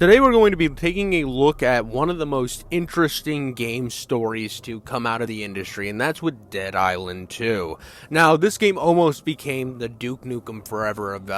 Today we're going to be taking a look at one of the most interesting game stories to come out of the industry, and that's with Dead Island 2. Now, this game almost became the Duke Nukem Forever of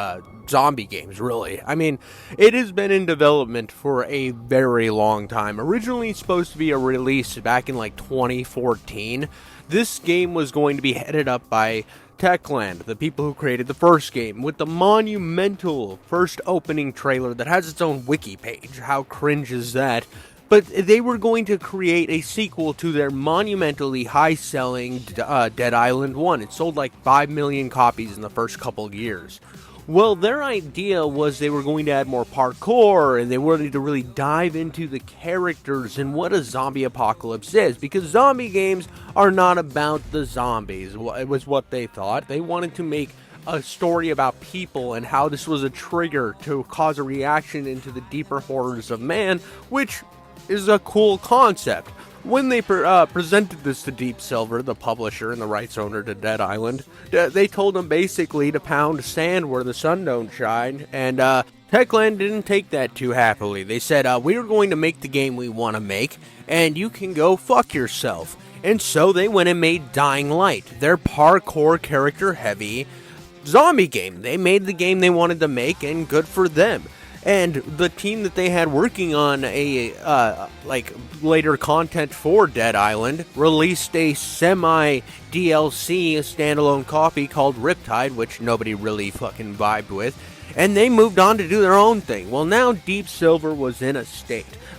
zombie games, really. I mean, it has been in development for a very long time. Originally supposed to be a release back in like 2014, this game was going to be headed up by Techland, the people who created the first game, with the monumental first opening trailer that has its own wiki page. How cringe is that? But they were going to create a sequel to their monumentally high-selling Dead Island 1. It sold like 5 million copies in the first couple years. Well, their idea was they were going to add more parkour, and they wanted to really dive into the characters and what a zombie apocalypse is, because zombie games are not about the zombies. It was what they thought. They wanted to make a story about people and how this was a trigger to cause a reaction into the deeper horrors of man, which is a cool concept. When they presented this to Deep Silver, the publisher and the rights owner to Dead Island, they told them basically to pound sand where the sun don't shine, and Techland didn't take that too happily. They said, we're going to make the game we want to make, and you can go fuck yourself. And so they went and made Dying Light, their parkour character-heavy zombie game. They made the game they wanted to make, and good for them. And the team that they had working on later content for Dead Island released a semi-DLC standalone copy called Riptide, which nobody really fucking vibed with, and they moved on to do their own thing. Well, now Deep Silver was in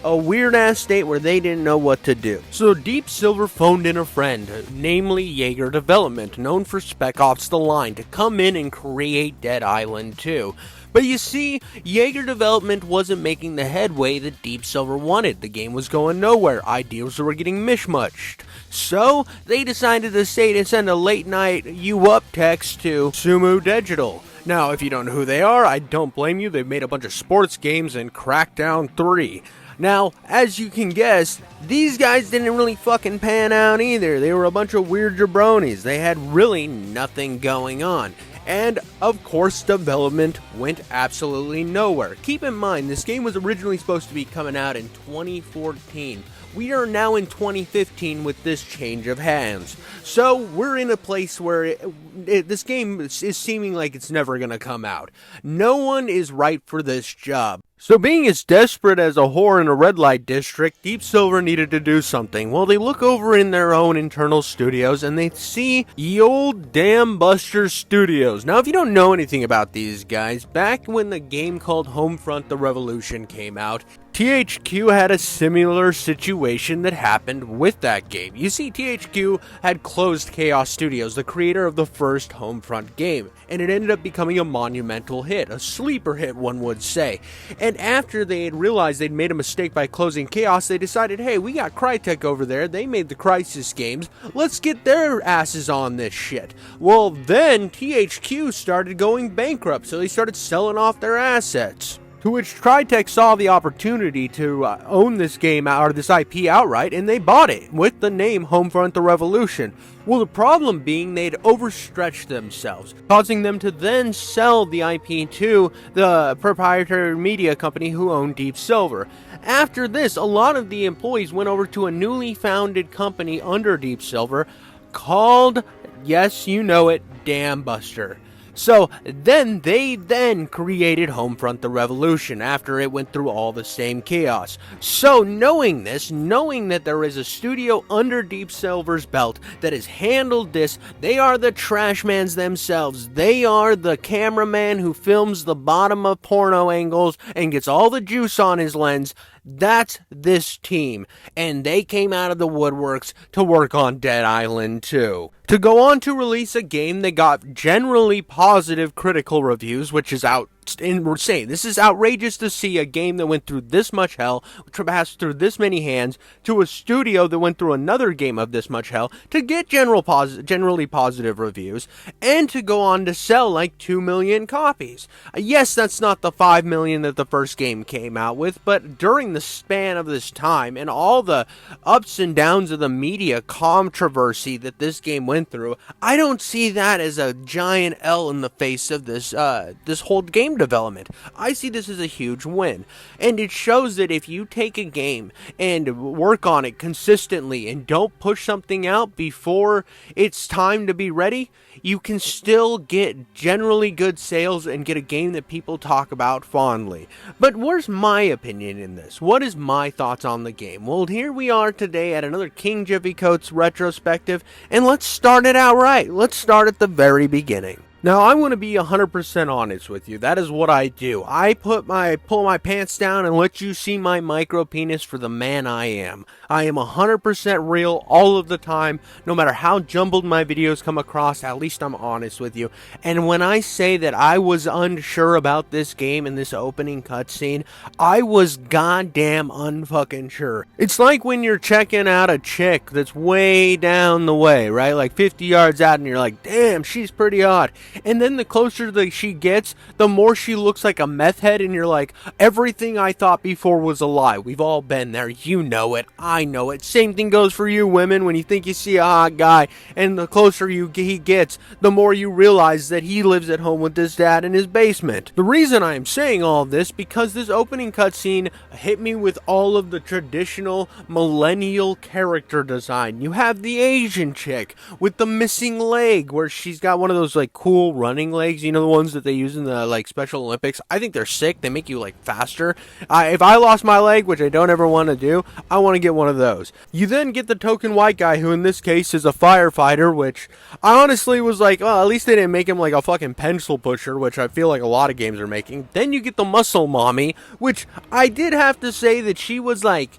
a weird-ass state where they didn't know what to do. So Deep Silver phoned in a friend, namely Jaeger Development, known for Spec Ops: The Line, to come in and create Dead Island 2. But you see, Jaeger Development wasn't making the headway that Deep Silver wanted. The game was going nowhere. Ideas were getting mishmashed. So, they decided to send a late-night you-up text to Sumo Digital. Now, if you don't know who they are, I don't blame you. They've made a bunch of sports games and Crackdown 3. Now, as you can guess, these guys didn't really fucking pan out either. They were a bunch of weird jabronis. They had really nothing going on. And, of course, development went absolutely nowhere. Keep in mind, this game was originally supposed to be coming out in 2014. We are now in 2015 with this change of hands. So, we're in a place where this game is seeming like it's never going to come out. No one is right for this job. So being as desperate as a whore in a red light district, Deep Silver needed to do something. Well, they look over in their own internal studios and they see ye old damn Buster Studios. Now, if you don't know anything about these guys, back when the game called Homefront: The Revolution came out, THQ had a similar situation that happened with that game. You see, THQ had closed Chaos Studios, the creator of the first Homefront game, and it ended up becoming a monumental hit, a sleeper hit, one would say. And after they had realized they'd made a mistake by closing Chaos, they decided, hey, we got Crytek over there, they made the Crysis games, let's get their asses on this shit. Well, then THQ started going bankrupt, so they started selling off their assets. To which Crytek saw the opportunity to own this game or this IP outright, and they bought it with the name Homefront: The Revolution. Well, the problem being they'd overstretched themselves, causing them to then sell the IP to the proprietary media company who owned Deep Silver. After this, a lot of the employees went over to a newly founded company under Deep Silver called, yes, you know it, Damn Buster. So then they created Homefront: The Revolution after it went through all the same chaos. So knowing this, knowing that there is a studio under Deep Silver's belt that has handled this, they are the trashmans themselves. They are the cameraman who films the bottom of porno angles and gets all the juice on his lens. That's this team, and they came out of the woodworks to work on Dead Island 2. To go on to release a game that got generally positive critical reviews, which is insane. This is outrageous to see a game that went through this much hell, passed through this many hands, to a studio that went through another game of this much hell, to get generally positive reviews, and to go on to sell like 2 million copies. Yes, that's not the 5 million that the first game came out with, but during the span of this time, and all the ups and downs of the media controversy that this game went through, I don't see that as a giant L in the face of this whole game game development. I see this as a huge win. And it shows that if you take a game and work on it consistently and don't push something out before it's time to be ready, you can still get generally good sales and get a game that people talk about fondly. But where's my opinion in this? What is my thoughts on the game? Well, here we are today at another King Jiffy Coats retrospective, and let's start it out right. Let's start at the very beginning. Now, I'm going to be 100% honest with you. That is what I do. I pull my pants down and let you see my micro penis for the man I am. I am 100% real all of the time. No matter how jumbled my videos come across, at least I'm honest with you. And when I say that I was unsure about this game in this opening cutscene, I was goddamn unfucking sure. It's like when you're checking out a chick that's way down the way, right? Like 50 yards out, and you're like, damn, she's pretty hot. And then the closer that she gets, the more she looks like a meth head, and you're like, everything I thought before was a lie. We've all been there. You know it. I know it. Same thing goes for you women. When you think you see a hot guy, and the closer he gets, the more you realize that he lives at home with his dad in his basement. The reason I am saying all this, because this opening cutscene hit me with all of the traditional millennial character design. You have the Asian chick with the missing leg, where she's got one of those like cool running legs, you know, the ones that they use in the like Special Olympics. I think they're sick. They make you like faster. If I lost my leg, which I don't ever want to do, I want to get one of those. You then get the token white guy, who in this case is a firefighter, which I honestly was like, well, at least they didn't make him like a fucking pencil pusher, which I feel like a lot of games are making. Then you get the muscle mommy, which I did have to say that she was like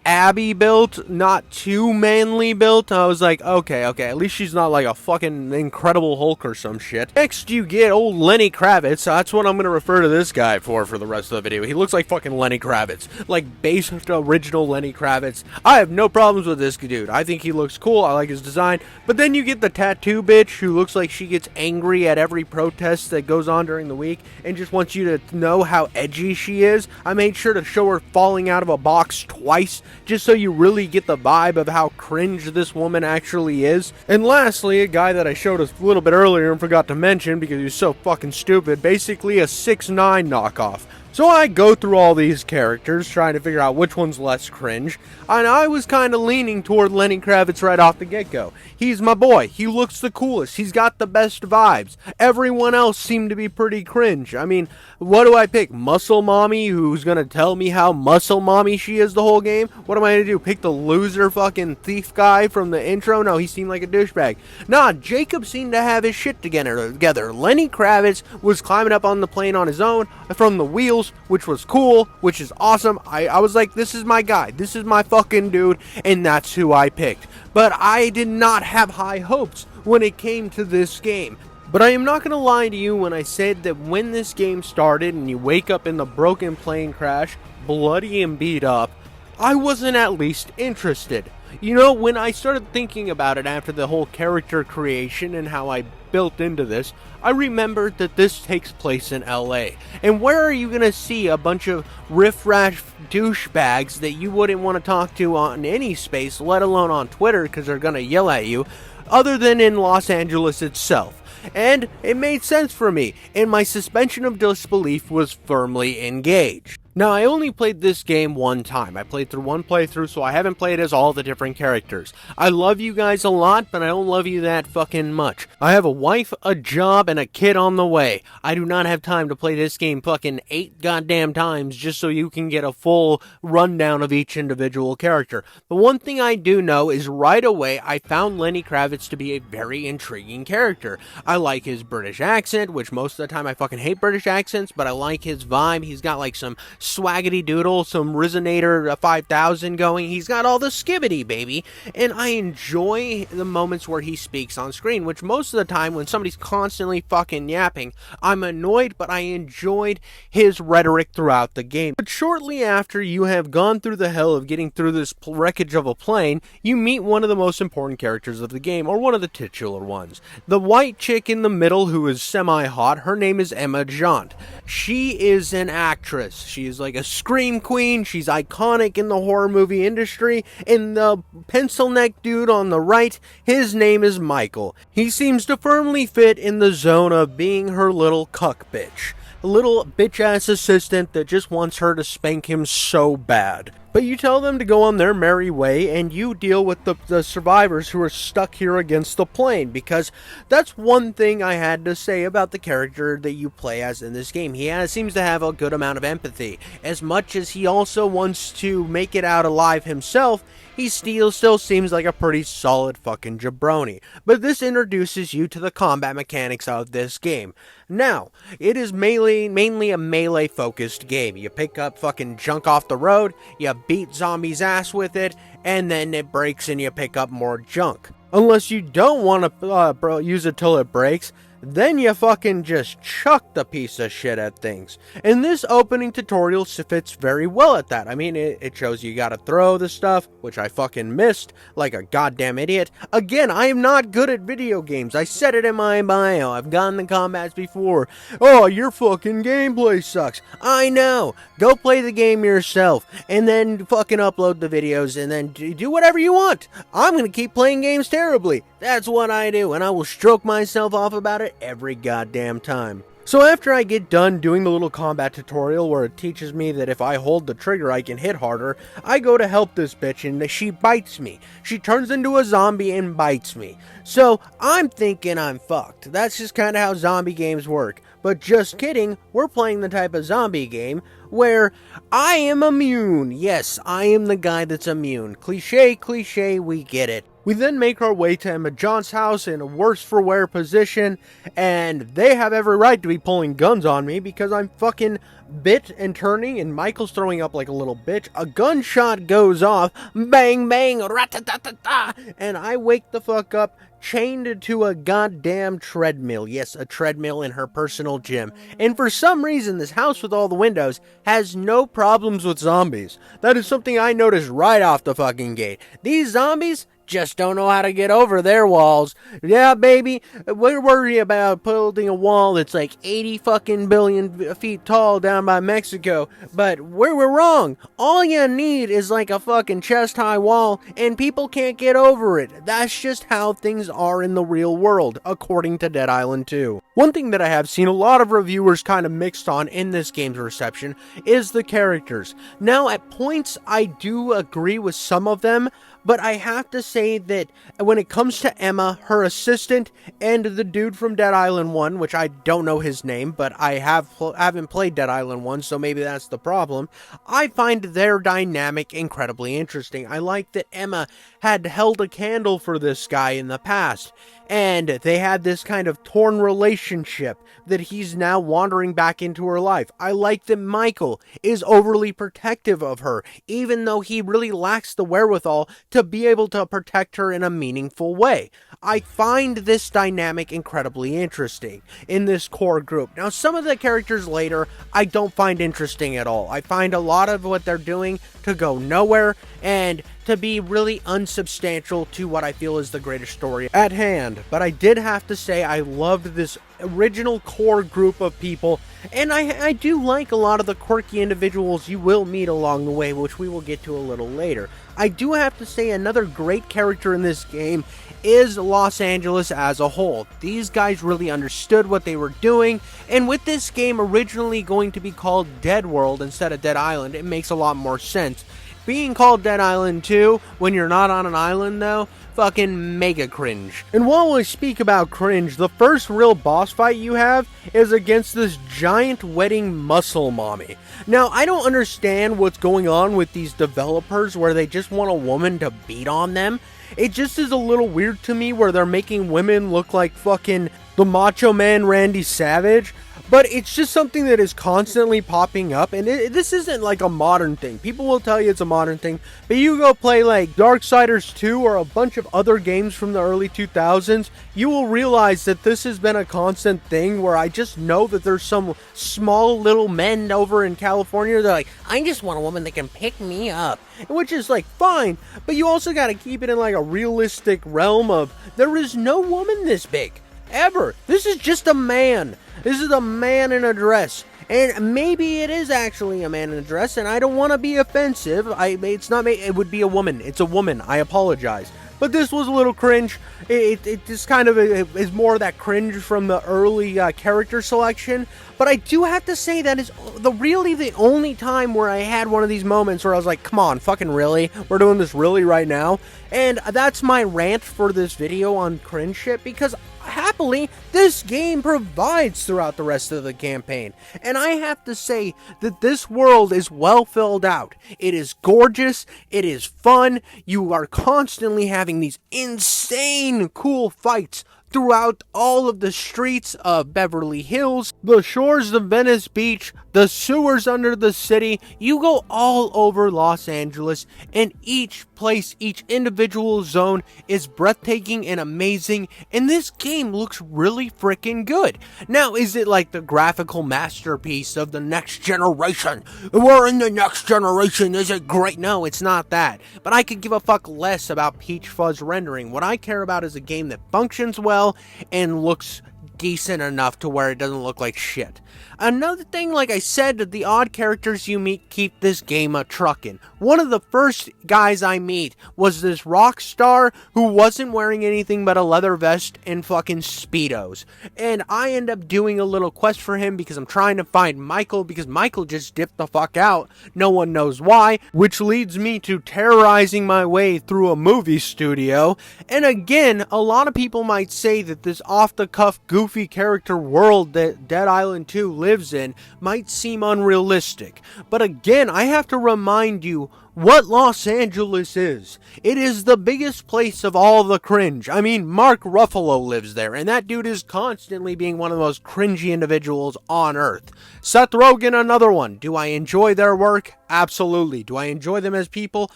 Abby built, not too manly built. I was like, okay, at least she's not like a fucking Incredible Hulk or some shit. Next, you get old Lenny Kravitz. That's what I'm gonna refer to this guy for the rest of the video. He looks like fucking Lenny Kravitz, like base original Lenny Kravitz. I have no problems with this dude. I think he looks cool. I like his design. But then you get the tattoo bitch, who looks like she gets angry at every protest that goes on during the week and just wants you to know how edgy she is. I made sure to show her falling out of a box twice, just so you really get the vibe of how cringe this woman actually is. And lastly, a guy that I showed a little bit earlier and forgot to mention because he was so fucking stupid, basically a 6ix9ine knockoff. So I go through all these characters, trying to figure out which one's less cringe, and I was kind of leaning toward Lenny Kravitz right off the get-go. He's my boy. He looks the coolest. He's got the best vibes. Everyone else seemed to be pretty cringe. I mean, what do I pick? Muscle Mommy, who's gonna tell me how muscle mommy she is the whole game? What am I gonna do? Pick the loser fucking thief guy from the intro? No, he seemed like a douchebag. Nah, Jacob seemed to have his shit together. Lenny Kravitz was climbing up on the plane on his own from the wheels, which was cool, which is awesome. I was like, this is my guy. This is my fucking dude, and that's who I picked. But I did not have high hopes when it came to this game. But I am not going to lie to you when I said that when this game started and you wake up in the broken plane crash, bloody and beat up, I wasn't at least interested. You know, when I started thinking about it after the whole character creation and how I built into this, I remembered that this takes place in LA. And where are you going to see a bunch of riff-raff douchebags that you wouldn't want to talk to on any space, let alone on Twitter, because they're going to yell at you, other than in Los Angeles itself? And it made sense for me, and my suspension of disbelief was firmly engaged. Now, I only played this game one time. I played through one playthrough, so I haven't played as all the different characters. I love you guys a lot, but I don't love you that fucking much. I have a wife, a job, and a kid on the way. I do not have time to play this game fucking 8 goddamn times just so you can get a full rundown of each individual character. The one thing I do know is right away I found Lenny Kravitz to be a very intriguing character. I like his British accent, which most of the time I fucking hate British accents, but I like his vibe. He's got like some swaggity doodle, some Resonator 5000 going. He's got all the skibbity, baby. And I enjoy the moments where he speaks on screen, which most of the time when somebody's constantly fucking yapping, I'm annoyed, but I enjoyed his rhetoric throughout the game. But shortly after you have gone through the hell of getting through this wreckage of a plane, you meet one of the most important characters of the game, or one of the titular ones. The white chick in the middle who is semi-hot, her name is Emma Jaunt. She is an actress. She is like a scream queen. She's iconic in the horror movie industry. And the pencil neck dude on the right, his name is Michael. He seems to firmly fit in the zone of being her little cuck bitch. little bitch-ass assistant that just wants her to spank him so bad. But you tell them to go on their merry way, and you deal with the survivors who are stuck here against the plane, because that's one thing I had to say about the character that you play as in this game. He seems to have a good amount of empathy. As much as he also wants to make it out alive himself, he still seems like a pretty solid fucking jabroni. But this introduces you to the combat mechanics of this game. Now, it is mainly a melee-focused game. You pick up fucking junk off the road, you beat zombies' ass with it, and then it breaks and you pick up more junk. Unless you don't want to use it till it breaks, then you fucking just chuck the piece of shit at things. And this opening tutorial fits very well at that. I mean, it shows you gotta throw the stuff, which I fucking missed, like a goddamn idiot. Again, I am not good at video games. I said it in my bio. I've gotten the combats before. Oh, your fucking gameplay sucks. I know. Go play the game yourself, and then fucking upload the videos, and then do whatever you want. I'm gonna keep playing games terribly. That's what I do, and I will stroke myself off about it every goddamn time. So after I get done doing the little combat tutorial where it teaches me that if I hold the trigger I can hit harder, I go to help this bitch and she bites me. She turns into a zombie and bites me. So I'm thinking I'm fucked. That's just kind of how zombie games work. But just kidding, we're playing the type of zombie game where I am immune. Yes, I am the guy that's immune. Cliche, we get it. We then make our way to Emma John's house in a worse for wear position, and they have every right to be pulling guns on me because I'm fucking bit and turning, and Michael's throwing up like a little bitch. A gunshot goes off, bang bang, rat-ta-ta-ta-ta, and I wake the fuck up, chained to a goddamn treadmill. Yes, a treadmill in her personal gym. And for some reason, this house with all the windows has no problems with zombies. That is something I noticed right off the fucking gate. These zombies just don't know how to get over their walls. Yeah, baby, we're worried about building a wall that's like 80 fucking billion feet tall down by Mexico, but we're wrong. All you need is like a fucking chest-high wall, and people can't get over it. That's just how things are in the real world, according to Dead Island 2. One thing that I have seen a lot of reviewers kind of mixed on in this game's reception is the characters. Now, at points, I do agree with some of them, but I have to say that when it comes to Emma, her assistant, and the dude from Dead Island 1, which I don't know his name, but I haven't played Dead Island 1, so maybe that's the problem, I find their dynamic incredibly interesting. I like that Emma had held a candle for this guy in the past, and they had this kind of torn relationship that he's now wandering back into her life. I like that Michael is overly protective of her, even though he really lacks the wherewithal to be able to protect her in a meaningful way. I find this dynamic incredibly interesting in this core group. Now, some of the characters later, I don't find interesting at all. I find a lot of what they're doing to go nowhere, and to be really unsubstantial to what I feel is the greater story at hand. But I did have to say I loved this original core group of people, and I do like a lot of the quirky individuals you will meet along the way, which we will get to a little later. I do have to say another great character in this game is Los Angeles as a whole. These guys really understood what they were doing, and with this game originally going to be called Dead World instead of Dead Island, it makes a lot more sense. Being called Dead Island 2 when you're not on an island, though, fucking mega cringe. And while we speak about cringe, the first real boss fight you have is against this giant wedding muscle mommy. Now, I don't understand what's going on with these developers where they just want a woman to beat on them. It just is a little weird to me where they're making women look like fucking the Macho Man Randy Savage. But it's just something that is constantly popping up, and this isn't like a modern thing. People will tell you it's a modern thing, but you go play like Darksiders 2 or a bunch of other games from the early 2000s, you will realize that this has been a constant thing where I just know that there's some small little men over in California that are like, I just want a woman that can pick me up, which is like fine, but you also got to keep it in like a realistic realm of there is no woman this big. Ever. This is just a man. This is a man in a dress. And maybe it is actually a man in a dress, and I don't want to be offensive. It would be a woman. It's a woman. I apologize. but this was a little cringe. It just kind of is more of that cringe from the early character selection. But I do have to say that is really the only time where I had one of these moments where I was like, come on, fucking really? We're doing this really right now? And that's my rant for this video on cringe shit, because happily, this game provides throughout the rest of the campaign. And I have to say that this world is well filled out. It is gorgeous. It is fun. You are constantly having these insane cool fights throughout all of the streets of Beverly Hills, the shores of Venice Beach, the sewers under the city. You go all over Los Angeles, and each place, each individual zone is breathtaking and amazing, and this game looks really freaking good. Now, is it like the graphical masterpiece of the next generation? We're in the next generation, is it great? No, it's not that. But I could give a fuck less about Peach Fuzz rendering. What I care about is a game that functions well and looks decent enough to where it doesn't look like shit. Another thing, like I said, the odd characters you meet keep this game a truckin'. One of the first guys I meet was this rock star who wasn't wearing anything but a leather vest and fucking Speedos. And I end up doing a little quest for him because I'm trying to find Michael, because Michael just dipped the fuck out. No one knows why, which leads me to terrorizing my way through a movie studio. And again, a lot of people might say that this off-the-cuff goofy character world that Dead Island 2 lives in might seem unrealistic. But again, I have to remind you what Los Angeles is. It is the biggest place of all the cringe. I mean, Mark Ruffalo lives there, and that dude is constantly being one of the most cringy individuals on earth. Seth Rogen, another one. Do I enjoy their work? Absolutely. Do I enjoy them as people?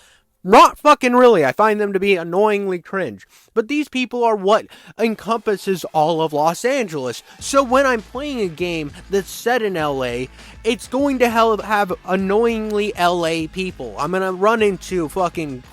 Not fucking really. I find them to be annoyingly cringe. But these people are what encompasses all of Los Angeles. So when I'm playing a game that's set in LA, it's going to have annoyingly LA people. I'm going to run into fucking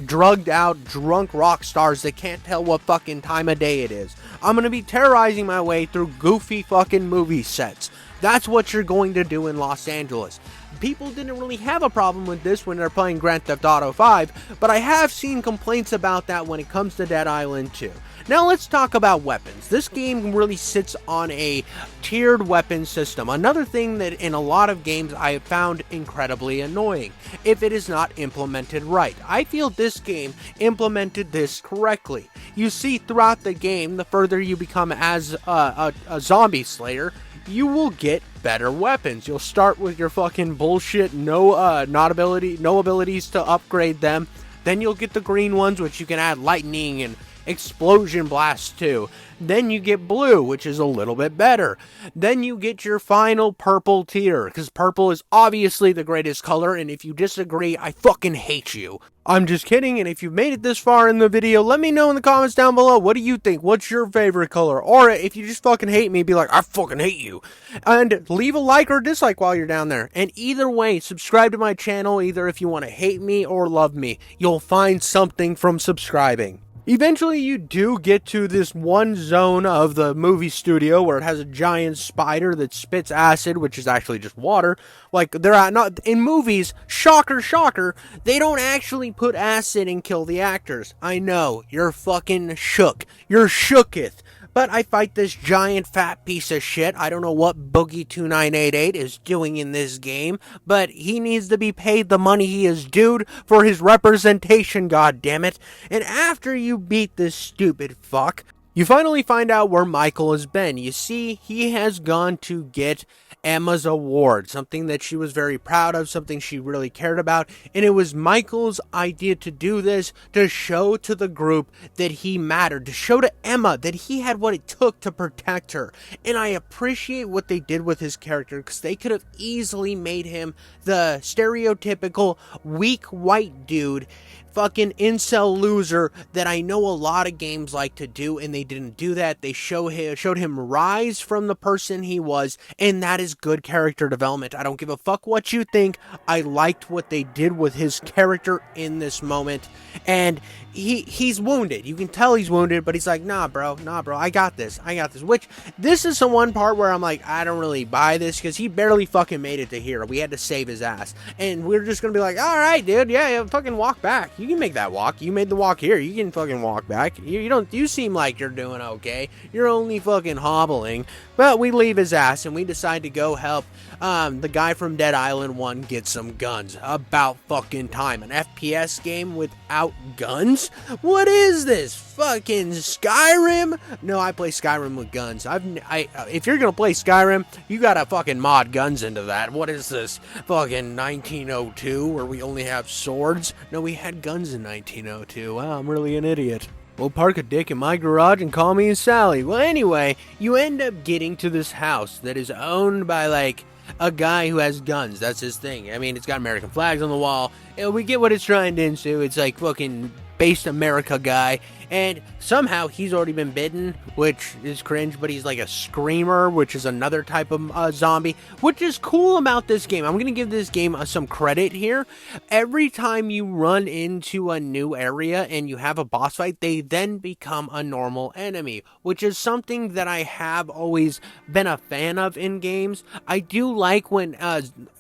drugged out, drunk rock stars that can't tell what fucking time of day it is. I'm going to be terrorizing my way through goofy fucking movie sets. That's what you're going to do in Los Angeles. People didn't really have a problem with this when they're playing Grand Theft Auto 5, but I have seen complaints about that when it comes to Dead Island 2. Now let's talk about weapons. This game really sits on a tiered weapon system. Another thing that in a lot of games I have found incredibly annoying, if it is not implemented right. I feel this game implemented this correctly. You see throughout the game, the further you become as a zombie slayer, you will get better weapons. You'll start with your fucking bullshit no abilities to upgrade them. Then you'll get the green ones, which you can add lightning and explosion blast to. Then you get blue, which is a little bit better. Then you get your final purple tier, because purple is obviously the greatest color, and if you disagree, I fucking hate you. I'm just kidding, and if you've made it this far in the video, let me know in the comments down below. What do you think? What's your favorite color? Or if you just fucking hate me, be like, I fucking hate you. And leave a like or dislike while you're down there. And either way, subscribe to my channel, either if you want to hate me or love me. You'll find something from subscribing. Eventually you do get to this one zone of the movie studio where it has a giant spider that spits acid, which is actually just water. Like, they're not in movies, shocker, shocker, they don't actually put acid and kill the actors. I know, you're fucking shook. You're shooketh. But I fight this giant fat piece of shit. I don't know what Boogie2988 is doing in this game, but he needs to be paid the money he is due for his representation, goddammit. And after you beat this stupid fuck, you finally find out where Michael has been. You see, he has gone to get Emma's award, something that she was very proud of, something she really cared about, and it was Michael's idea to do this to show to the group that he mattered, to show to Emma that he had what it took to protect her. And I appreciate what they did with his character, because they could have easily made him the stereotypical weak white dude, fucking incel loser that I know a lot of games like to do, and they didn't do that. They showed him rise from the person he was, and that is good character development. I don't give a fuck what you think. I liked what they did with his character in this moment, and he's wounded. You can tell he's wounded, but he's like, nah, bro, I got this. Which, this is the one part where I'm like, I don't really buy this, because he barely fucking made it to here. We had to save his ass, and we're just gonna be like, all right, dude, yeah, fucking walk back. You can make that walk. You made the walk here. You can fucking walk back. You seem like you're doing okay. You're only fucking hobbling. But we leave his ass, and we decide to go help the guy from Dead Island 1 get some guns. About fucking time. An FPS game without guns? What is this? Fucking Skyrim? No, I play Skyrim with guns. If you're gonna play Skyrim, you gotta fucking mod guns into that. What is this? Fucking 1902 where we only have swords? No, we had guns in 1902. Wow, I'm really an idiot. Well, park a dick in my garage and call me Sally. Well, anyway, you end up getting to this house that is owned by, like, a guy who has guns. That's his thing. I mean, it's got American flags on the wall. And we get what it's trying to do. It's like fucking based America guy. And somehow he's already been bitten, which is cringe, but he's like a screamer, which is another type of zombie, which is cool about this game. I'm going to give this game some credit here. Every time you run into a new area and you have a boss fight, they then become a normal enemy, which is something that I have always been a fan of in games. I do like when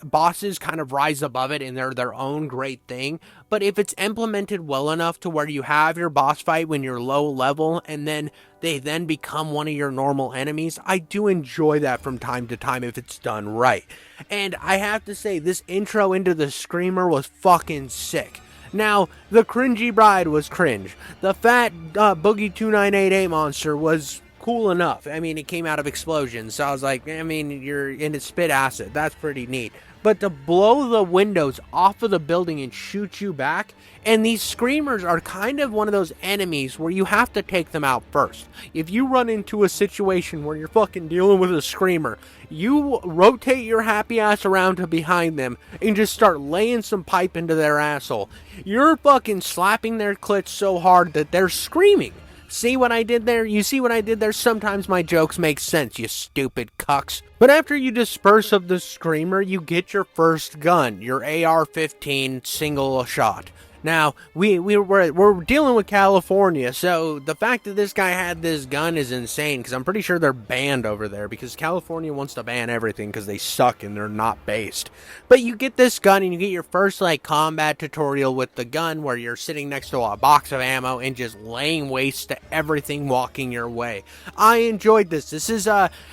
bosses kind of rise above it and they're their own great thing, but if it's implemented well enough to where you have your boss fight when you're low level and then they then become one of your normal enemies, I do enjoy that from time to time if it's done right. And I have to say, this intro into the Screamer was fucking sick. Now, the cringy bride was cringe. The fat Boogie 2988 monster was cool enough. I mean, it came out of explosions, so I was like, I mean, you're into spit acid. That's pretty neat. But to blow the windows off of the building and shoot you back, and these screamers are kind of one of those enemies where you have to take them out first. If you run into a situation where you're fucking dealing with a screamer, you rotate your happy ass around to behind them and just start laying some pipe into their asshole. You're fucking slapping their clits so hard that they're screaming. See what I did there? You see what I did there? Sometimes my jokes make sense, you stupid cucks. But after you disperse of the screamer, you get your first gun, your AR-15 single shot. Now, we're dealing with California, so the fact that this guy had this gun is insane, because I'm pretty sure they're banned over there, because California wants to ban everything, because they suck and they're not based. But you get this gun, and you get your first, like, combat tutorial with the gun, where you're sitting next to a box of ammo, and just laying waste to everything walking your way. I enjoyed this. This is,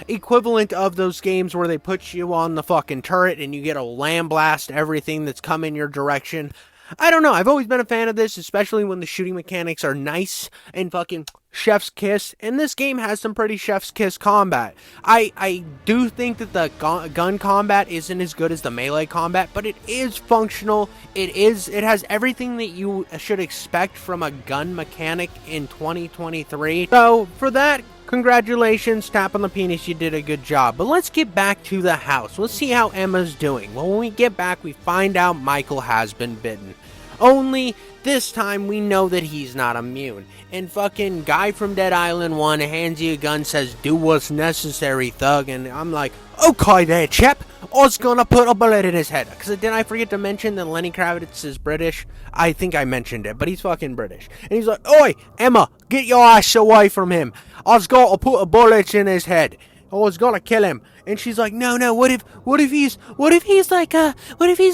equivalent of those games where they put you on the fucking turret, and you get to lamb blast everything that's coming your direction. I don't know, I've always been a fan of this, especially when the shooting mechanics are nice and fucking chef's kiss, and this game has some pretty chef's kiss combat. I do think that the gun combat isn't as good as the melee combat, but it is functional. It has everything that you should expect from a gun mechanic in 2023. So, for that, congratulations, tap on the penis, you did a good job. But let's get back to the house. Let's see how Emma's doing. Well, when we get back, we find out Michael has been bitten. Only this time we know that he's not immune. And fucking guy from Dead Island 1 hands you a gun, says, do what's necessary, thug. And I'm like, okay there, chap. I was gonna put a bullet in his head. Because did I forget to mention that Lenny Kravitz is British? I think I mentioned it, but he's fucking British. And he's like, oi, Emma, get your ass away from him. I was gonna put a bullet in his head. I was gonna kill him. And she's like, no, what if he's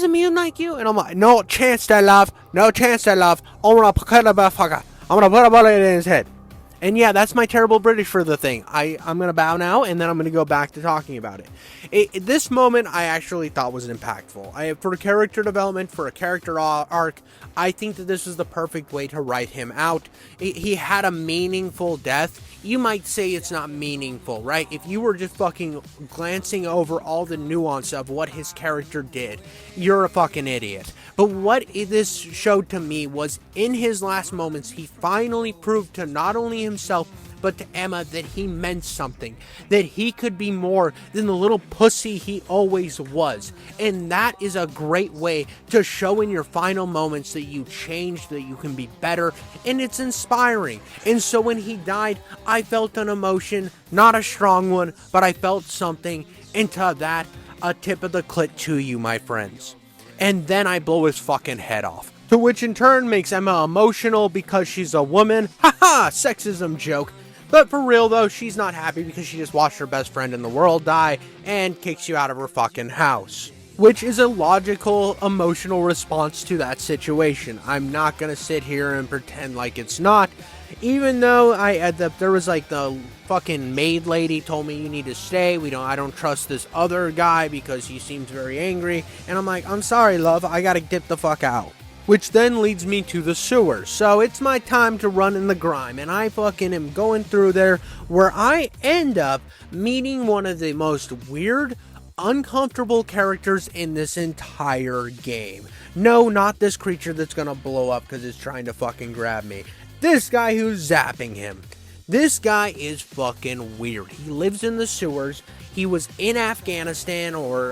immune like you? And I'm like, no chance there, love. I'm gonna kill the motherfucker. I'm gonna put a bullet in his head. And yeah, that's my terrible British for the thing. I'm going to bow now, and then I'm going to go back to talking about it. This moment I actually thought was impactful. For character development, for a character arc, I think that this is the perfect way to write him out. He had a meaningful death. You might say it's not meaningful, right? If you were just fucking glancing over all the nuance of what his character did, you're a fucking idiot. But what this showed to me was in his last moments, he finally proved to not only himself, but to Emma that he meant something, that he could be more than the little pussy he always was. And that is a great way to show in your final moments that you changed, that you can be better, and it's inspiring. And so when he died, I felt an emotion, not a strong one, but I felt something, and to that, a tip of the clit to you, my friends. And then I blow his fucking head off. To which in turn makes Emma emotional because she's a woman. Haha, sexism joke. But for real though, she's not happy because she just watched her best friend in the world die and kicks you out of her fucking house. Which is a logical, emotional response to that situation. I'm not gonna sit here and pretend like it's not. Even though there was like the fucking maid lady told me you need to stay. I don't trust this other guy because he seems very angry. And I'm like, I'm sorry, love, I gotta dip the fuck out. Which then leads me to the sewer. So it's my time to run in the grime, and I fucking am going through there where I end up meeting one of the most weird, uncomfortable characters in this entire game. No, not this creature that's gonna blow up because it's trying to fucking grab me. This guy who's zapping him. This guy is fucking weird. He lives in the sewers. He was in Afghanistan or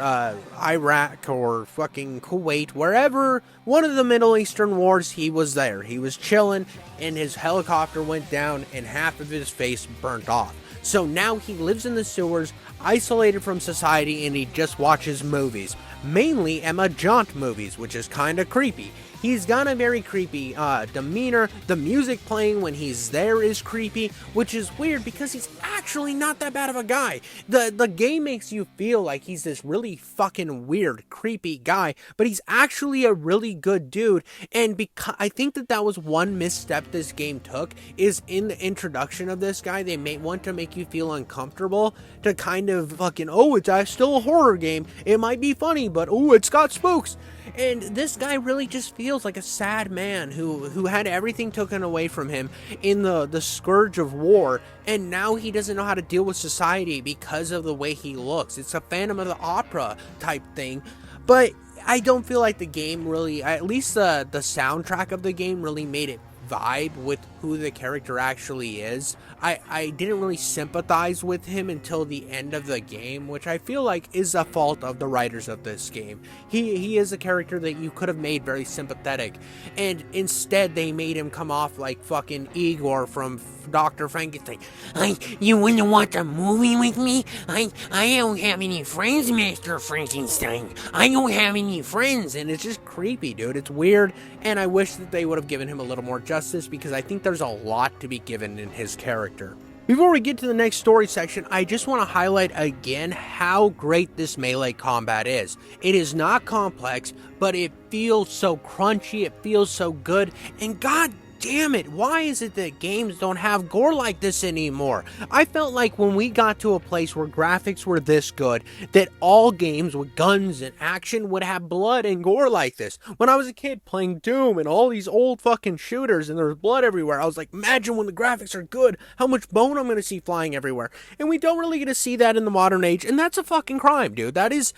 Iraq or fucking Kuwait, wherever, one of the Middle Eastern wars, he was there. He was chilling and his helicopter went down and half of his face burnt off. So now he lives in the sewers, isolated from society, and he just watches movies. Mainly Emma Jaunt movies, which is kinda creepy. He's got a very creepy demeanor. The music playing when he's there is creepy, which is weird because he's actually not that bad of a guy. The game makes you feel like he's this really fucking weird, creepy guy, but he's actually a really good dude. And because I think that was one misstep this game took, is in the introduction of this guy, they may want to make you feel uncomfortable to kind of fucking, oh, it's still a horror game. It might be funny, but oh, it's got spooks. And this guy really just feels like a sad man who had everything taken away from him in the scourge of war, and now he doesn't know how to deal with society because of the way he looks. It's a Phantom of the Opera type thing, but I don't feel like the game really, at least the soundtrack of the game really made it vibe with who the character actually is. I didn't really sympathize with him until the end of the game, which I feel like is a fault of the writers of this game. He is a character that you could have made very sympathetic, and instead they made him come off like fucking Igor from Dr. Frankenstein. You wanna watch a movie with me? I don't have any friends, Mr. Frankenstein. I don't have any friends. And it's just creepy, dude. It's weird, and I wish that they would have given him a little more justice because I think there's a lot to be given in his character. Before we get to the next story section, I just want to highlight again how great this melee combat is. It is not complex, but it feels so crunchy, it feels so good, and god damn it, why is it that games don't have gore like this anymore? I felt like when we got to a place where graphics were this good, that all games with guns and action would have blood and gore like this. When I was a kid playing Doom and all these old fucking shooters and there was blood everywhere, I was like, imagine when the graphics are good, how much bone I'm going to see flying everywhere. And we don't really get to see that in the modern age, and that's a fucking crime, dude. That is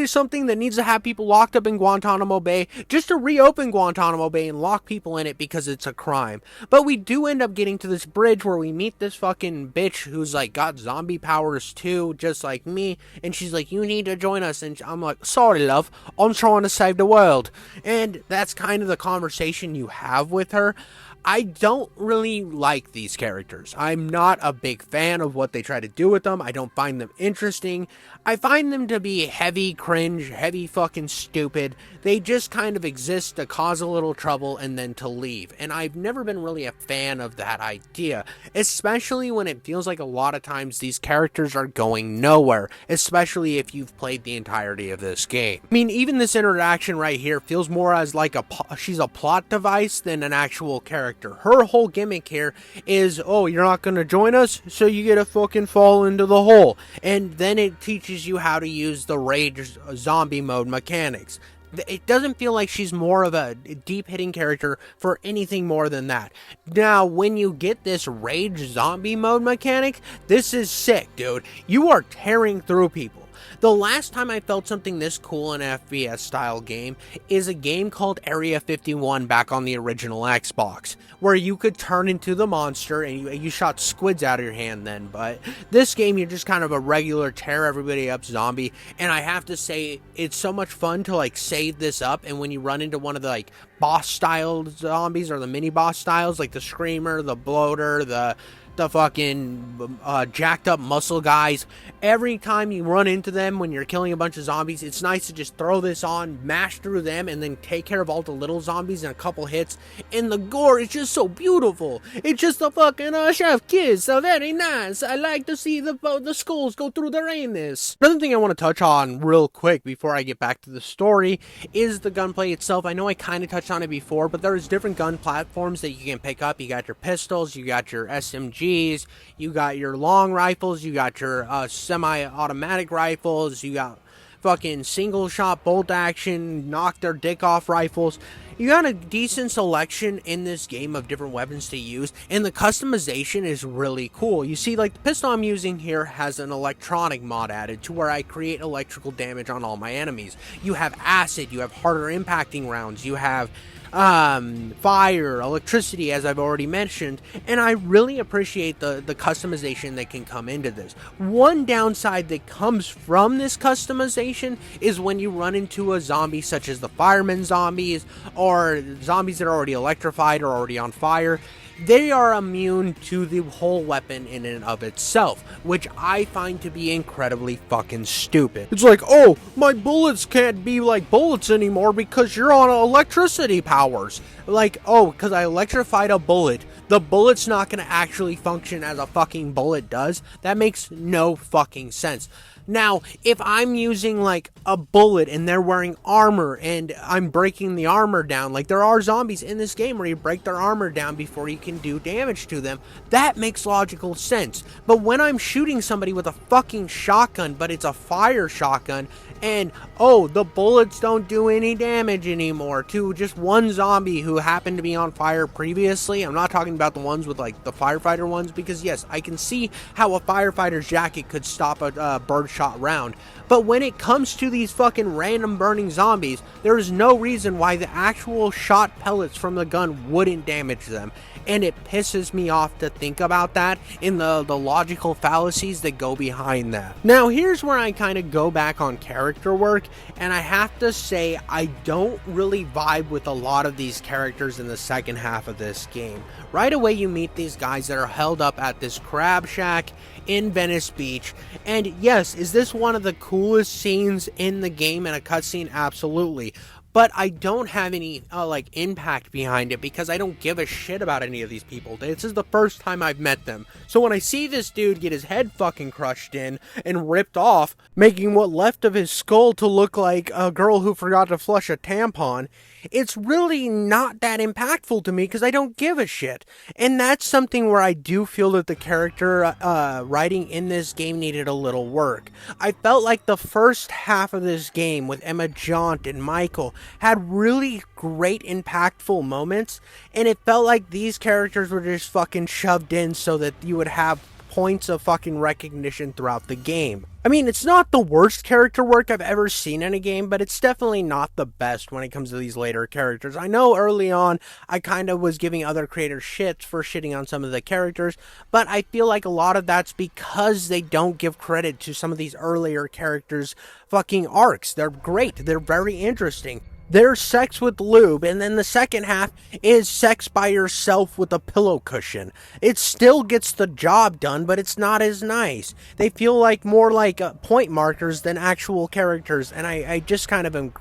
something that needs to have people locked up in Guantanamo Bay, just to reopen Guantanamo Bay and lock people in it because it's a crime. But we do end up getting to this bridge where we meet this fucking bitch who's like got zombie powers too, just like me, and she's like, you need to join us, and I'm like, sorry love, I'm trying to save the world. And that's kind of the conversation you have with her. I don't really like these characters. I'm not a big fan of what they try to do with them. I don't find them interesting. I find them to be heavy cringe, heavy fucking stupid. They just kind of exist to cause a little trouble and then to leave. And I've never been really a fan of that idea, especially when it feels like a lot of times these characters are going nowhere, especially if you've played the entirety of this game. I mean, even this interaction right here feels more as like she's a plot device than an actual character. Her whole gimmick here is, oh, you're not gonna join us, so you get to fucking fall into the hole. And then it teaches you how to use the rage zombie mode mechanics. It doesn't feel like she's more of a deep hitting character for anything more than that. Now, when you get this rage zombie mode mechanic, this is sick, dude. You are tearing through people. The last time I felt something this cool in an FPS style game is a game called Area 51 back on the original Xbox, where you could turn into the monster and you shot squids out of your hand then, but this game you're just kind of a regular tear everybody up zombie, and I have to say it's so much fun to like save this up, and when you run into one of the like boss style zombies or the mini boss styles like the screamer, the bloater, the fucking jacked up muscle guys, every time you run into them when you're killing a bunch of zombies, it's nice to just throw this on, mash through them, and then take care of all the little zombies in a couple hits. And the gore is just so beautiful. It's just a fucking chef kiss, so very nice. I like to see the skulls go through their anus. Another thing I want to touch on real quick before I get back to the story is the gunplay itself. I know I kind of touched on it before, but there's different gun platforms that you can pick up. You got your pistols, you got your SMG, you got your long rifles, you got your semi-automatic rifles, you got fucking single shot bolt action, knock their dick off rifles. You got a decent selection in this game of different weapons to use, and the customization is really cool. You see, like, the pistol I'm using here has an electronic mod added to where I create electrical damage on all my enemies. You have acid, you have harder impacting rounds, you have fire, electricity, as I've already mentioned, and I really appreciate the customization that can come into this. One downside that comes from this customization is when you run into a zombie such as the fireman zombies, or zombies that are already electrified or already on fire. They are immune to the whole weapon in and of itself, which I find to be incredibly fucking stupid. It's like, oh, my bullets can't be like bullets anymore because you're on electricity powers. Like, oh, because I electrified a bullet, the bullet's not going to actually function as a fucking bullet does? That makes no fucking sense. Now, if I'm using like a bullet and they're wearing armor and I'm breaking the armor down, like there are zombies in this game where you break their armor down before you can do damage to them, that makes logical sense. But when I'm shooting somebody with a fucking shotgun, but it's a fire shotgun, and oh, the bullets don't do any damage anymore to just one zombie who happened to be on fire previously. I'm not talking about the ones with like the firefighter ones, because yes, I can see how a firefighter's jacket could stop a birdshot round. But when it comes to these fucking random burning zombies, there is no reason why the actual shot pellets from the gun wouldn't damage them. And it pisses me off to think about that in the logical fallacies that go behind that. Now, here's where I kind of go back on character work, and I have to say I don't really vibe with a lot of these characters in the second half of this game. Right away you meet these guys that are held up at this crab shack in Venice Beach, and yes, is this one of the coolest scenes in the game in a cutscene? Absolutely. But I don't have any, impact behind it because I don't give a shit about any of these people. This is the first time I've met them. So when I see this dude get his head fucking crushed in and ripped off, making what left of his skull to look like a girl who forgot to flush a tampon, it's really not that impactful to me because I don't give a shit. And that's something where I do feel that the character writing in this game needed a little work. I felt like the first half of this game with Emma Jaunt and Michael had really great impactful moments, and it felt like these characters were just fucking shoved in so that you would have points of fucking recognition throughout the game. I mean, it's not the worst character work I've ever seen in a game, but it's definitely not the best when it comes to these later characters. I know early on, I kind of was giving other creators shit for shitting on some of the characters, but I feel like a lot of that's because they don't give credit to some of these earlier characters' fucking arcs. They're great. They're very interesting. There's sex with lube, and then the second half is sex by yourself with a pillow cushion. It still gets the job done, but it's not as nice. They feel like more like point markers than actual characters, and I just kind of am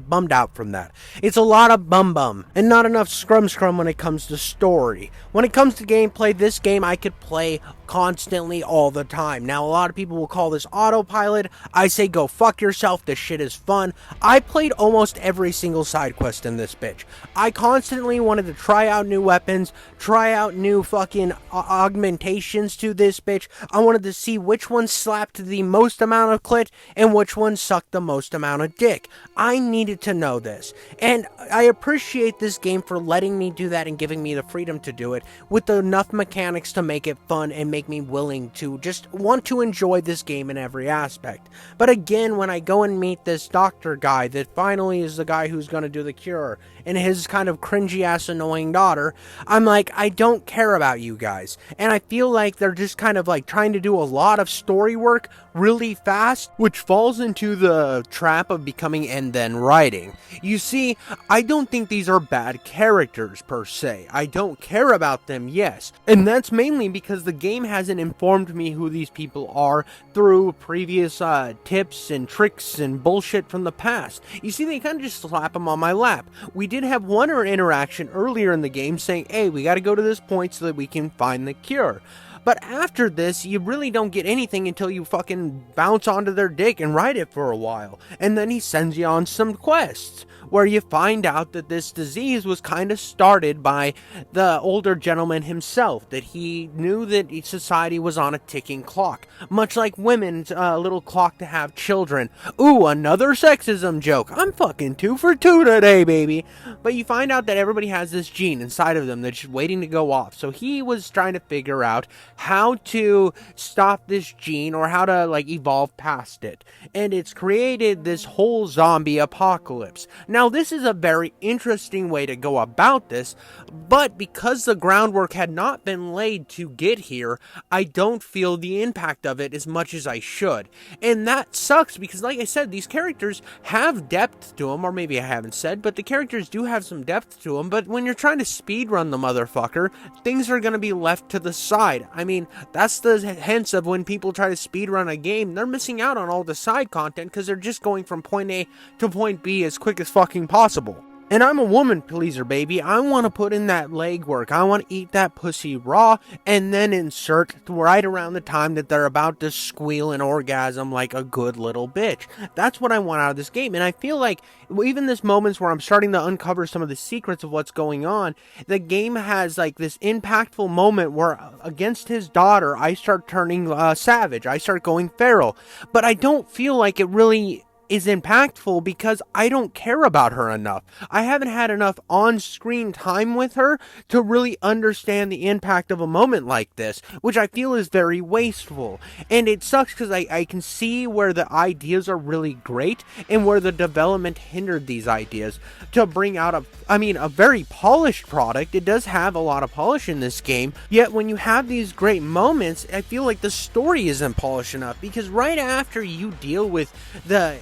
bummed out from that. It's a lot of bum, and not enough scrum when it comes to story. When it comes to gameplay, this game I could play constantly all the time. Now, a lot of people will call this autopilot. I say go fuck yourself. This shit is fun. I played almost every single side quest in this bitch. I constantly wanted to try out new weapons, try out new fucking augmentations to this bitch. I wanted to see which one slapped the most amount of clit and which one sucked the most amount of dick. I needed to know this, and I appreciate this game for letting me do that and giving me the freedom to do it with enough mechanics to make it fun and make me willing to just want to enjoy this game in every aspect. But again, when I go and meet this doctor guy that finally is the guy who's going to do the cure, and his kind of cringy ass annoying daughter, I'm like, I don't care about you guys. And I feel like they're just kind of like trying to do a lot of story work really fast, which falls into the trap of becoming and then writing. You see, I don't think these are bad characters per se. I don't care about them, yes. And that's mainly because the game hasn't informed me who these people are through previous tips and tricks and bullshit from the past. You see, they kind of just slap them on my lap. We did have one interaction earlier in the game saying, hey, we gotta go to this point so that we can find the cure. But after this, you really don't get anything until you fucking bounce onto their dick and ride it for a while. And then he sends you on some quests, where you find out that this disease was kind of started by the older gentleman himself, that he knew that society was on a ticking clock, much like women's little clock to have children. Ooh, another sexism joke. I'm fucking 2 for 2 today, baby. But you find out that everybody has this gene inside of them that's just waiting to go off. So he was trying to figure out how to stop this gene, or how to like evolve past it. And it's created this whole zombie apocalypse. Now, this is a very interesting way to go about this, but because the groundwork had not been laid to get here, I don't feel the impact of it as much as I should. And that sucks because, like I said, these characters have depth to them, or maybe I haven't said, but the characters do have some depth to them, but when you're trying to speedrun the motherfucker, things are going to be left to the side. I mean, that's the hence of when people try to speedrun a game, they're missing out on all the side content because they're just going from point A to point B as quick as fucking possible. And I'm a woman pleaser, baby. I want to put in that legwork. I want to eat that pussy raw and then insert right around the time that they're about to squeal and orgasm like a good little bitch. That's what I want out of this game. And I feel like even this moments where I'm starting to uncover some of the secrets of what's going on, the game has like this impactful moment where against his daughter, I start turning savage. I start going feral. But I don't feel like it really is impactful because I don't care about her enough. I haven't had enough on-screen time with her to really understand the impact of a moment like this, which I feel is very wasteful. And it sucks because I can see where the ideas are really great and where the development hindered these ideas to bring out a very polished product. It does have a lot of polish in this game, yet when you have these great moments, I feel like the story isn't polished enough, because right after you deal with the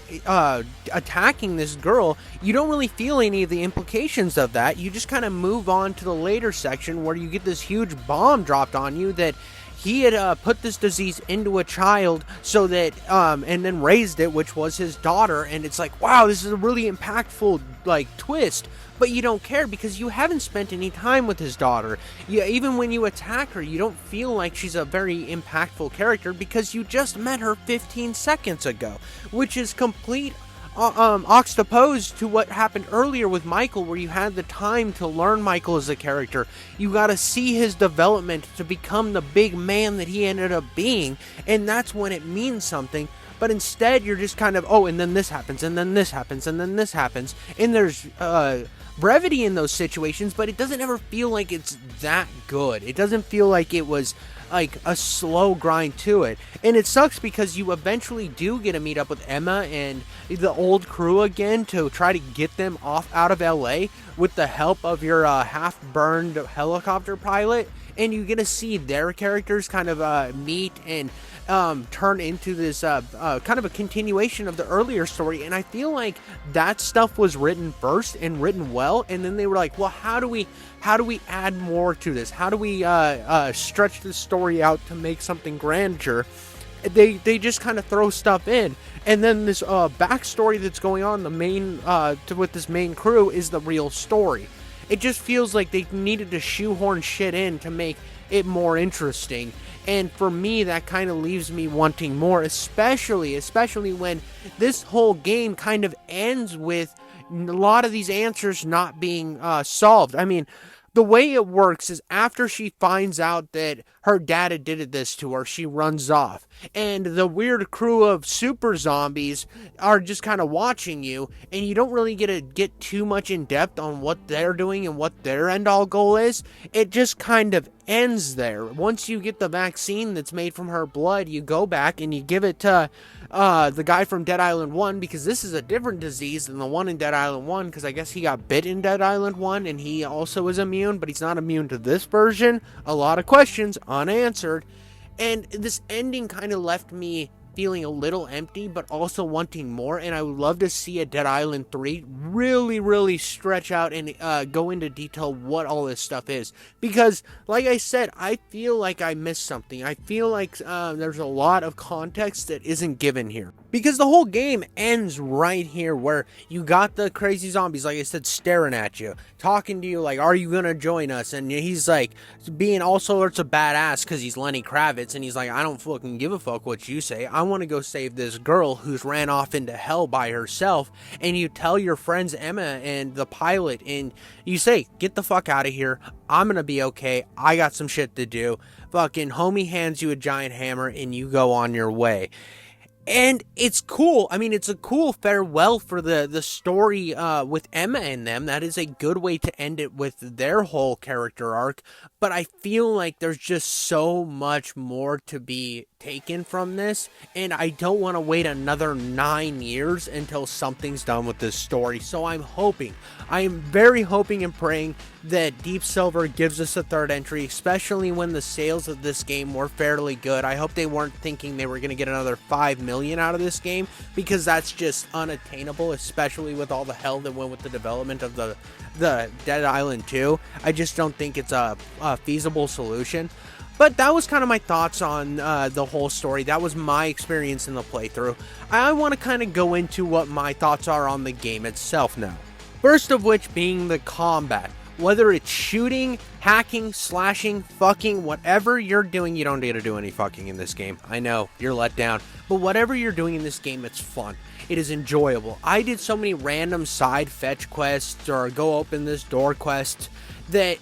attacking this girl, you don't really feel any of the implications of that. You just kind of move on to the later section where you get this huge bomb dropped on you that he had put this disease into a child so that and then raised it, which was his daughter. And it's like, wow, this is a really impactful like twist. But you don't care because you haven't spent any time with his daughter. Even when you attack her, you don't feel like she's a very impactful character because you just met her 15 seconds ago, which is complete juxtaposed to what happened earlier with Michael, where you had the time to learn Michael as a character. You got to see his development to become the big man that he ended up being, and that's when it means something. But instead, you're just kind of, oh, and then this happens, and then this happens, and then this happens, and there's brevity in those situations, but it doesn't ever feel like it's that good. It doesn't feel like it was like a slow grind to it. And it sucks because you eventually do get to meet up with Emma and the old crew again to try to get them out of LA with the help of your half-burned helicopter pilot. And you get to see their characters kind of meet and turn into this kind of a continuation of the earlier story. And I feel like that stuff was written first and written well, and then they were like, well, how do we add more to this? How do we stretch this story out to make something grandeur? They just kind of throw stuff in, and then this backstory that's going on with this main crew is the real story. It just feels like they needed to shoehorn shit in to make it more interesting. And for me, that kind of leaves me wanting more, especially when this whole game kind of ends with a lot of these answers not being solved. I mean, the way it works is after she finds out that her dad did this to her, she runs off. And the weird crew of super zombies are just kind of watching you, and you don't really get too much in depth on what they're doing and what their end all goal is. It just kind of ends there. Once you get the vaccine that's made from her blood, you go back and you give it to the guy from Dead Island 1, because this is a different disease than the one in Dead Island 1, because I guess he got bit in Dead Island 1 and he also is immune, but he's not immune to this version. A lot of questions unanswered. And this ending kind of left me feeling a little empty, but also wanting more, and I would love to see a Dead Island 3 really stretch out and go into detail what all this stuff is, because like I said, I feel like I missed something. I feel like there's a lot of context that isn't given here, because the whole game ends right here where you got the crazy zombies, like I said, staring at you, talking to you like, are you gonna join us? And he's like being all sorts of badass because he's Lenny Kravitz, and he's like, I don't fucking give a fuck what you say. I want to go save this girl who's ran off into hell by herself. And you tell your friends Emma and the pilot, and you say, get the fuck out of here. I'm gonna be okay. I got some shit to do. Fucking homie hands you a giant hammer and you go on your way. And it's cool. I mean, it's a cool farewell for the story with Emma and them. That is a good way to end it with their whole character arc. But I feel like there's just so much more to be taken from this, and I don't want to wait another 9 years until something's done with this story. So I am very hoping and praying that Deep Silver gives us a third entry, especially when the sales of this game were fairly good. I hope they weren't thinking they were going to get another 5 million out of this game, because that's just unattainable, especially with all the hell that went with the development of the Dead Island 2. I just don't think it's a feasible solution. But that was kind of my thoughts on the whole story. That was my experience in the playthrough. I want to kind of go into what my thoughts are on the game itself now. First of which being the combat. Whether it's shooting, hacking, slashing, fucking, whatever you're doing, you don't need to do any fucking in this game. I know, you're let down. But whatever you're doing in this game, it's fun. It is enjoyable. I did so many random side fetch quests or go open this door quests that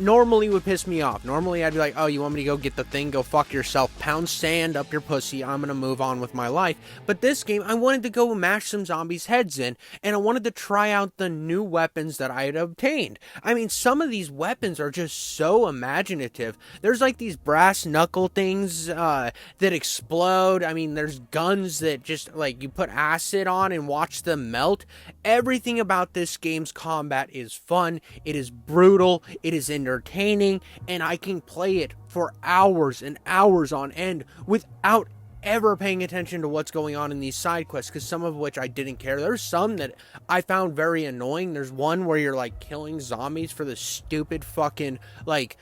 normally would piss me off. Normally I'd be like, oh, you want me to go get the thing? Go fuck yourself. Pound sand up your pussy. I'm gonna move on with my life. But this game, I wanted to go mash some zombies' heads in, and I wanted to try out the new weapons that I had obtained. I mean, some of these weapons are just so imaginative. There's like these brass knuckle things that explode. I mean, there's guns that just like you put acid on and watch them melt. Everything about this game's combat is fun. It is brutal. It is entertaining, and I can play it for hours and hours on end without ever paying attention to what's going on in these side quests, because some of which I didn't care. There's some that I found very annoying. There's one where you're like killing zombies for the stupid fucking like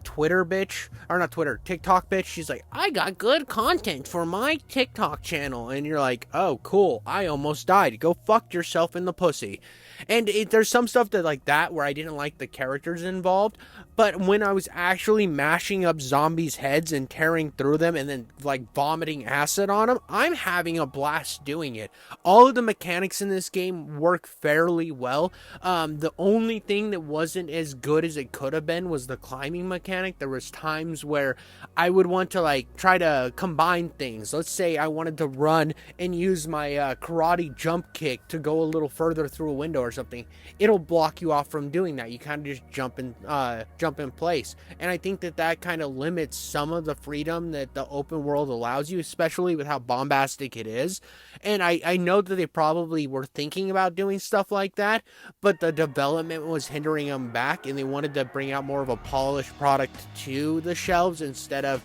Twitter bitch, or not Twitter, TikTok bitch. She's like, I got good content for my TikTok channel, and you're like, oh cool, I almost died. Go fuck yourself in the pussy. And there's some stuff that like that where I didn't like the characters involved, but when I was actually mashing up zombies' heads and tearing through them and then like vomiting acid on them, I'm having a blast doing it. All of the mechanics in this game work fairly well. The only thing that wasn't as good as it could have been was the climbing mechanic. There was times where I would want to like try to combine things. Let's say I wanted to run and use my karate jump kick to go a little further through a window or something. It'll block you off from doing that. You kind of just jump in place, and I think that kind of limits some of the freedom that the open world allows you, especially with how bombastic it is. And I know that they probably were thinking about doing stuff like that, but the development was hindering them back, and they wanted to bring out more of a polished product to the shelves instead of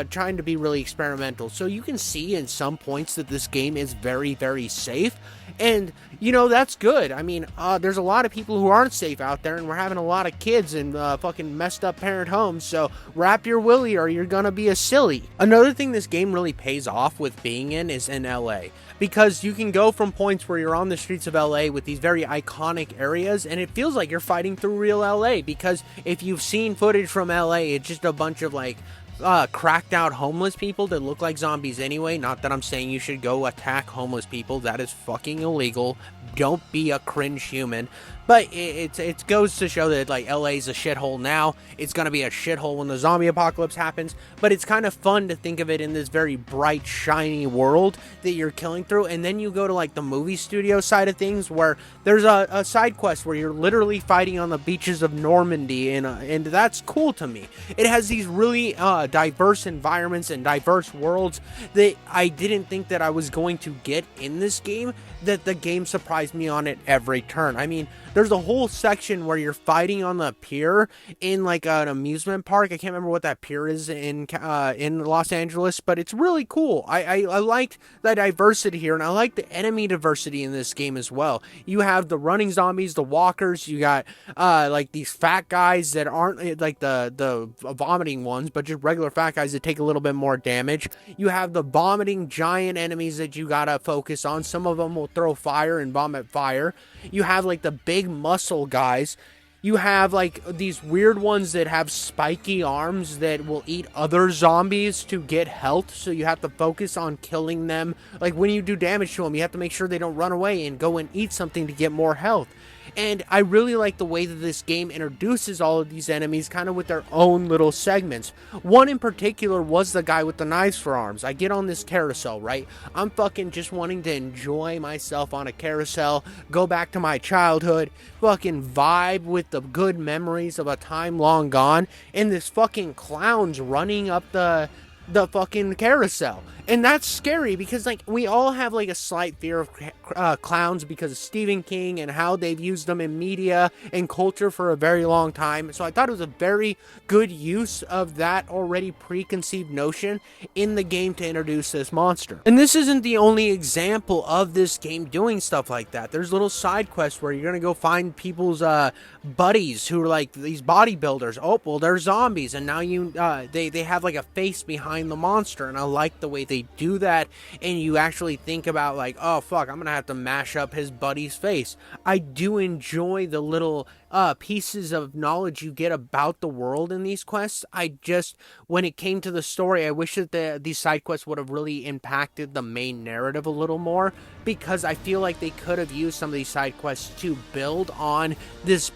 trying to be really experimental. So you can see in some points that this game is very, very safe. And, you know, that's good. I mean, there's a lot of people who aren't safe out there, and we're having a lot of kids in fucking messed up parent homes, so wrap your willy or you're gonna be a silly. Another thing this game really pays off with being in is in LA, because you can go from points where you're on the streets of LA with these very iconic areas, and it feels like you're fighting through real LA, because if you've seen footage from LA, it's just a bunch of like cracked out homeless people that look like zombies anyway. Not that I'm saying you should go attack homeless people. That is fucking illegal. Don't be a cringe human. But it goes to show that like LA's a shithole now. It's gonna be a shithole when the zombie apocalypse happens. But it's kind of fun to think of it in this very bright, shiny world that you're killing through. And then you go to like the movie studio side of things, where there's a side quest where you're literally fighting on the beaches of Normandy, and that's cool to me. It has these really diverse environments and diverse worlds that I didn't think that I was going to get in this game. That the game surprised me on it every turn. I mean, there's a whole section where you're fighting on the pier in like an amusement park. I can't remember what that pier is in Los Angeles, but it's really cool. I liked the diversity here, and I like the enemy diversity in this game as well. You have the running zombies, the walkers. You got like these fat guys that aren't like the vomiting ones, but just regular fat guys that take a little bit more damage. You have the vomiting giant enemies that you gotta focus on. Some of them will throw fire and vomit fire. You have like the big muscle guys. You have like these weird ones that have spiky arms that will eat other zombies to get health, so you have to focus on killing them. Like when you do damage to them, you have to make sure they don't run away and go and eat something to get more health. And I really like the way that this game introduces all of these enemies kind of with their own little segments. One in particular was the guy with the knives for arms. I get on this carousel, right? I'm fucking just wanting to enjoy myself on a carousel, go back to my childhood, fucking vibe with the good memories of a time long gone, and this fucking clown's running up the fucking carousel. And that's scary because like we all have like a slight fear of clowns because of Stephen King and how they've used them in media and culture for a very long time. So I thought it was a very good use of that already preconceived notion in the game to introduce this monster. And this isn't the only example of this game doing stuff like that. There's little side quests where you're gonna go find people's buddies who are like these bodybuilders. Oh, well, they're zombies, and now they have like a face behind the monster, and I like the way they do that. And you actually think about like, oh fuck, I'm gonna have to mash up his buddy's face. I do enjoy the little pieces of knowledge you get about the world in these quests. I just, when it came to the story, I wish that these side quests would have really impacted the main narrative a little more, because I feel like they could have used some of these side quests to build on this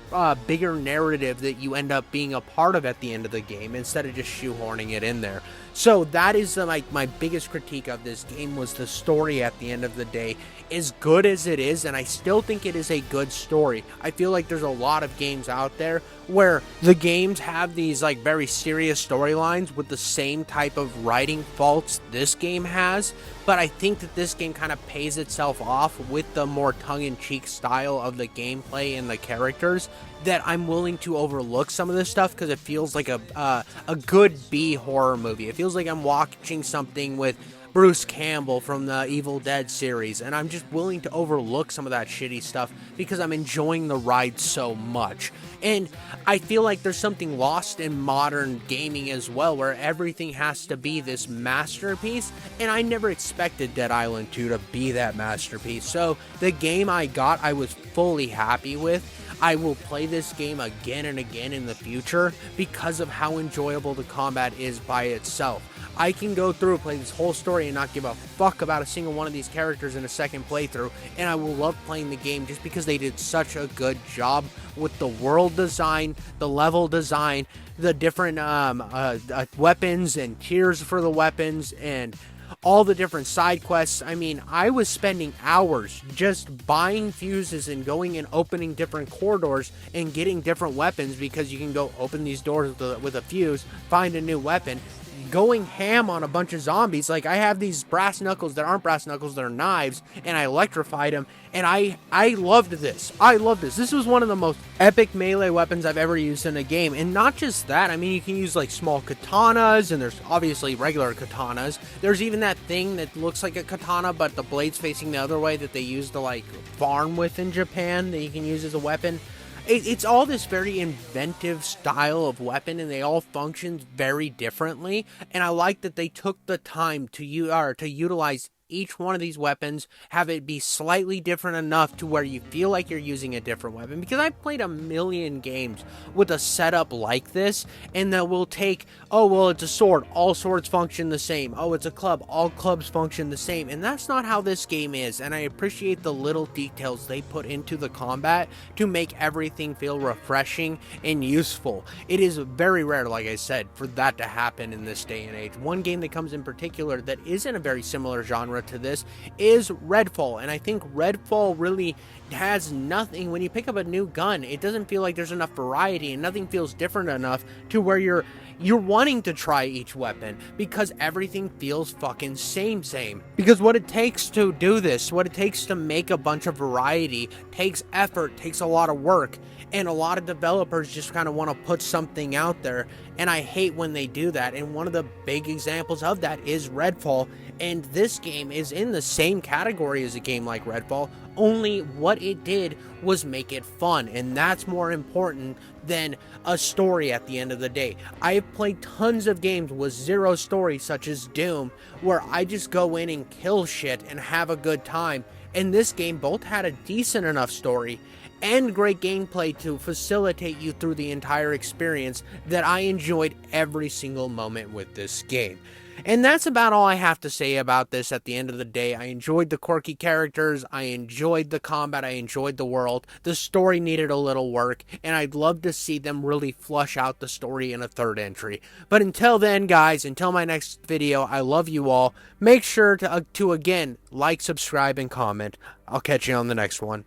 bigger narrative that you end up being a part of at the end of the game, instead of just shoehorning it in there. So that is like my biggest critique of this game, was the story at the end of the day. As good as it is, and I still think it is a good story, I feel like there's a lot of games out there where the games have these like very serious storylines with the same type of writing faults this game has, but I think that this game kind of pays itself off with the more tongue-in-cheek style of the gameplay and the characters, that I'm willing to overlook some of this stuff because it feels like a good B horror movie. It feels like I'm watching something with Bruce Campbell from the Evil Dead series, and I'm just willing to overlook some of that shitty stuff because I'm enjoying the ride so much. And I feel like there's something lost in modern gaming as well, where everything has to be this masterpiece, and I never expected Dead Island 2 to be that masterpiece. So the game I got, I was fully happy with. I will play this game again and again in the future because of how enjoyable the combat is by itself. I can go through and play this whole story and not give a fuck about a single one of these characters in a second playthrough, and I will love playing the game just because they did such a good job with the world design, the level design, the different weapons and tiers for the weapons, and all the different side quests. I mean, I was spending hours just buying fuses and going and opening different corridors and getting different weapons, because you can go open these doors with a fuse, find a new weapon, going ham on a bunch of zombies. Like, I have these brass knuckles that aren't brass knuckles, they're knives, and I electrified them, and I loved this. I loved this. This was one of the most epic melee weapons I've ever used in a game. And not just that, I mean, you can use like small katanas, and there's obviously regular katanas. There's even that thing that looks like a katana, but the blade's facing the other way, that they use to like farm with in Japan, that you can use as a weapon. It's all this very inventive style of weapon, and they all function very differently. And I like that they took the time to utilize each one of these weapons, have it be slightly different enough to where you feel like you're using a different weapon. Because I've played a million games with a setup like this, and that will take, oh, well, it's a sword, all swords function the same. Oh, it's a club, all clubs function the same. And that's not how this game is, and I appreciate the little details they put into the combat to make everything feel refreshing and useful. It is very rare, like I said, for that to happen in this day and age. One game that comes in particular that is in a very similar genre to this is Redfall, and I think Redfall really has nothing. When you pick up a new gun, it doesn't feel like there's enough variety, and nothing feels different enough to where you're wanting to try each weapon, because everything feels fucking same. Because what it takes to do this, what it takes to make a bunch of variety, takes effort, takes a lot of work, and a lot of developers just kind of want to put something out there, and I hate when they do that. And one of the big examples of that is Redfall, and this game is in the same category as a game like Redfall, only what it did was make it fun, and that's more important than a story at the end of the day. I have played tons of games with zero story, such as Doom, where I just go in and kill shit and have a good time, and this game both had a decent enough story and great gameplay to facilitate you through the entire experience that I enjoyed every single moment with this game. And that's about all I have to say about this at the end of the day. I enjoyed the quirky characters, I enjoyed the combat, I enjoyed the world. The story needed a little work, and I'd love to see them really flush out the story in a third entry. But until then, guys, until my next video, I love you all. Make sure to again, like, subscribe, and comment. I'll catch you on the next one.